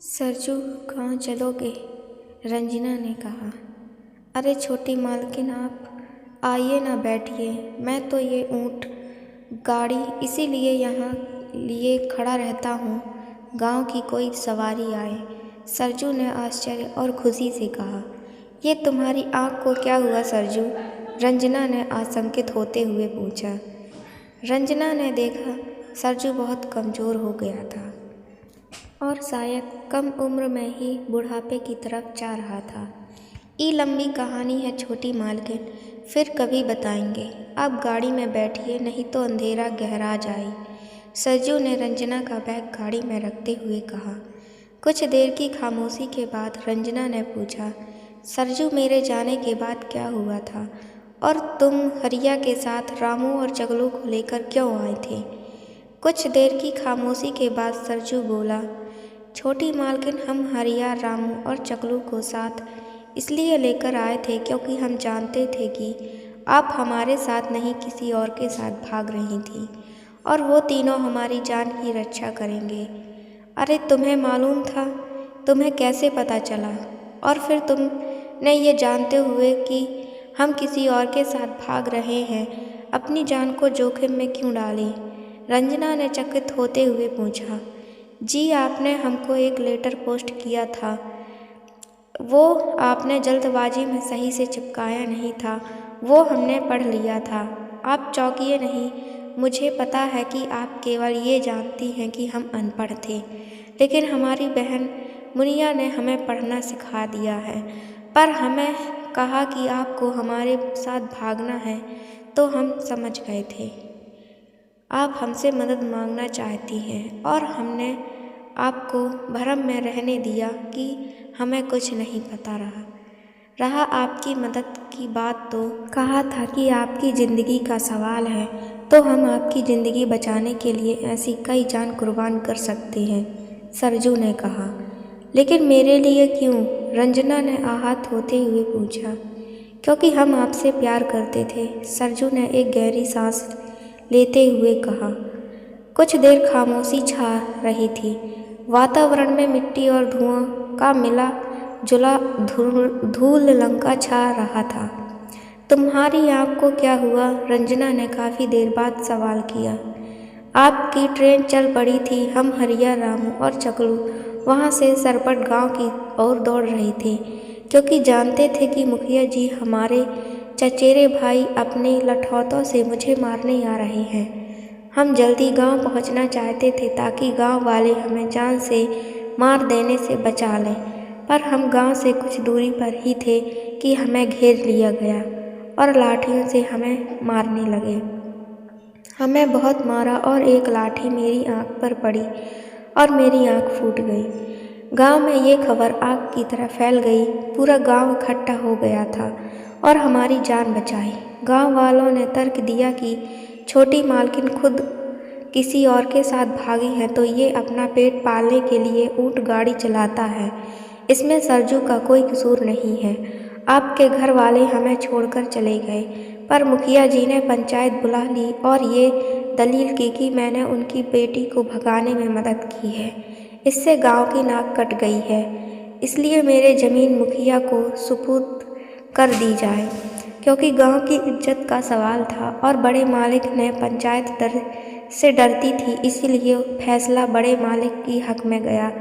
सरजू कहाँ चलोगे? रंजना ने कहा। अरे छोटी मालकिन, आप आइए ना, बैठिए। मैं तो ये ऊँट गाड़ी इसीलिए यहाँ लिए खड़ा रहता हूँ, गांव की कोई सवारी आए। सरजू ने आश्चर्य और खुशी से कहा। ये तुम्हारी आँख को क्या हुआ सरजू? रंजना ने आशंकित होते हुए पूछा। रंजना ने देखा सरजू बहुत कमज़ोर हो गया था और शायद कम उम्र में ही बुढ़ापे की तरफ जा रहा था। ये लंबी कहानी है छोटी मालकिन, फिर कभी बताएंगे। आप गाड़ी में बैठिए, नहीं तो अंधेरा गहरा जाए। सरजू ने रंजना का बैग गाड़ी में रखते हुए कहा। कुछ देर की खामोशी के बाद रंजना ने पूछा, सरजू मेरे जाने के बाद क्या हुआ था? और तुम हरिया के साथ रामू और चगलू को लेकर क्यों आए थे? कुछ देर की खामोशी के बाद सरजू बोला, छोटी मालकिन, हम हरिया, रामू और चगलू को साथ इसलिए लेकर आए थे क्योंकि हम जानते थे कि आप हमारे साथ नहीं किसी और के साथ भाग रही थी और वो तीनों हमारी जान की रक्षा करेंगे। अरे तुम्हें मालूम था? तुम्हें कैसे पता चला? और फिर तुमने ये जानते हुए कि हम किसी और के साथ भाग रहे हैं, अपनी जान को जोखिम में क्यों डाली? रंजना ने चकित होते हुए पूछा। जी, आपने हमको एक लेटर पोस्ट किया था, वो आपने जल्दबाजी में सही से चिपकाया नहीं था, वो हमने पढ़ लिया था। आप चौंकिए नहीं, मुझे पता है कि आप केवल ये जानती हैं कि हम अनपढ़ थे, लेकिन हमारी बहन मुनिया ने हमें पढ़ना सिखा दिया है। पर हमें कहा कि आपको हमारे साथ भागना है तो हम समझ गए थे आप हमसे मदद मांगना चाहती हैं, और हमने आपको भरम में रहने दिया कि हमें कुछ नहीं पता रहा आपकी मदद की बात तो कहा था कि आपकी ज़िंदगी का सवाल है तो हम आपकी ज़िंदगी बचाने के लिए ऐसी कई जान कुर्बान कर सकते हैं, सरजू ने कहा। लेकिन मेरे लिए क्यों? रंजना ने आहत होते हुए पूछा। क्योंकि हम आपसे प्यार करते थे, सरजू ने एक गहरी सांस लेते हुए कहा। कुछ देर खामोशी छा रही थी। वातावरण में मिट्टी और धुआं का मिला जुला धूल लंका छा रहा था। तुम्हारी आँख को क्या हुआ? रंजना ने काफ़ी देर बाद सवाल किया। आपकी ट्रेन चल पड़ी थी। हम हरिया, रामू और चकलू वहाँ से सरपट गांव की ओर दौड़ रहे थे, क्योंकि जानते थे कि मुखिया जी हमारे चचेरे भाई अपने लठौतों से मुझे मारने आ रहे हैं। हम जल्दी गांव पहुंचना चाहते थे ताकि गांव वाले हमें जान से मार देने से बचा लें, पर हम गांव से कुछ दूरी पर ही थे कि हमें घेर लिया गया और लाठियों से हमें मारने लगे। हमें बहुत मारा और एक लाठी मेरी आँख पर पड़ी और मेरी आँख फूट गई। गांव में ये खबर आग की तरह फैल गई। पूरा गांव इकट्ठा हो गया था और हमारी जान बचाई। गांव वालों ने तर्क दिया कि छोटी मालकिन खुद किसी और के साथ भागी है तो ये अपना पेट पालने के लिए ऊँट गाड़ी चलाता है। इसमें सरजू का कोई कसूर नहीं है। आपके घर वाले हमें छोड़कर चले गए, पर मुखिया जी ने पंचायत बुला ली और ये दलील की कि मैंने उनकी बेटी को भगाने में मदद की है। इससे गांव की नाक कट गई है। इसलिए मेरे ज़मीन मुखिया को सुपुर्द कर दी जाए, क्योंकि गांव की इज्जत का सवाल था और बड़े मालिक ने पंचायत से डरती थी, इसीलिए फैसला बड़े मालिक की हक में गया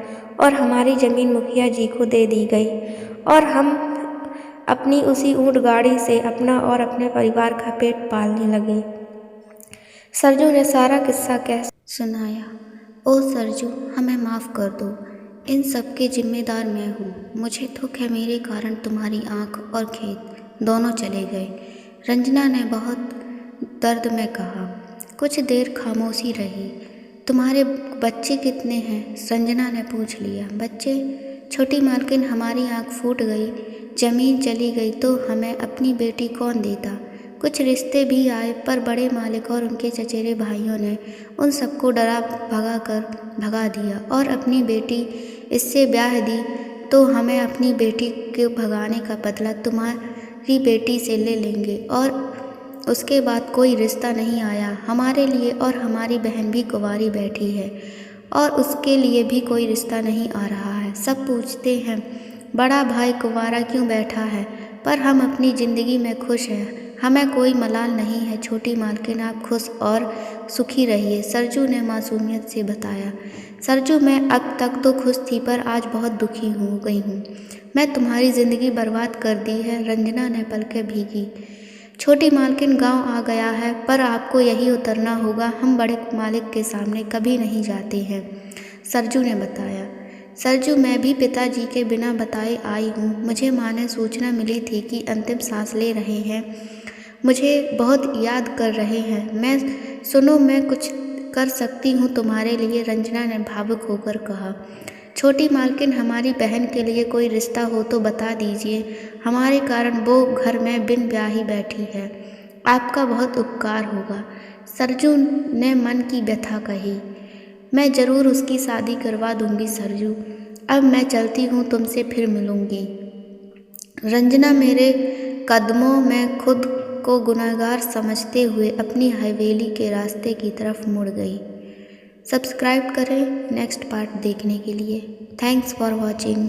और हमारी ज़मीन मुखिया जी को दे दी गई और हम अपनी उसी ऊँट गाड़ी से अपना और अपने परिवार का पेट पालने लगे। सरजू ने सारा किस्सा कह सुनाया। ओ सरजू, हमें माफ़ कर दो, इन सब के जिम्मेदार मैं हूँ। मुझे दुख है मेरे कारण तुम्हारी आँख और खेत दोनों चले गए, रंजना ने बहुत दर्द में कहा। कुछ देर खामोशी रही। तुम्हारे बच्चे कितने हैं? रंजना ने पूछ लिया। बच्चे? छोटी मालकिन, हमारी आँख फूट गई, ज़मीन चली गई तो हमें अपनी बेटी कौन देता? कुछ रिश्ते भी आए, पर बड़े मालिक और उनके चचेरे भाइयों ने उन सबको भगा दिया और अपनी बेटी इससे ब्याह दी, तो हमें अपनी बेटी के भगाने का बदला तुम्हारी बेटी से ले लेंगे। और उसके बाद कोई रिश्ता नहीं आया हमारे लिए, और हमारी बहन भी कुंवारी बैठी है और उसके लिए भी कोई रिश्ता नहीं आ रहा है। सब पूछते हैं बड़ा भाई कुंवारा क्यों बैठा है, पर हम अपनी ज़िंदगी में खुश हैं, हमें कोई मलाल नहीं है। छोटी मालकिन आप खुश और सुखी रहिए, सरजू ने मासूमियत से बताया। सरजू मैं अब तक तो खुश थी पर आज बहुत दुखी हो गई हूँ। मैं तुम्हारी ज़िंदगी बर्बाद कर दी है, रंजना ने पलकें भीगी। छोटी मालकिन गांव आ गया है, पर आपको यही उतरना होगा, हम बड़े मालिक के सामने कभी नहीं जाते हैं, सरजू ने बताया। सरजू मैं भी पिताजी के बिना बताए आई हूँ। मुझे माँ ने सूचना मिली थी कि अंतिम सांस ले रहे हैं, मुझे बहुत याद कर रहे हैं। सुनो मैं कुछ कर सकती हूँ तुम्हारे लिए, रंजना ने भावुक होकर कहा। छोटी मालकिन हमारी बहन के लिए कोई रिश्ता हो तो बता दीजिए, हमारे कारण वो घर में बिन ब्याही बैठी है, आपका बहुत उपकार होगा, सरजू ने मन की व्यथा कही। मैं ज़रूर उसकी शादी करवा दूंगी सरजू, अब मैं चलती हूँ, तुमसे फिर मिलूंगी। रंजना मेरे कदमों में खुद को गुनहगार समझते हुए अपनी हवेली के रास्ते की तरफ मुड़ गई। सब्सक्राइब करें नेक्स्ट पार्ट देखने के लिए। Thanks for watching.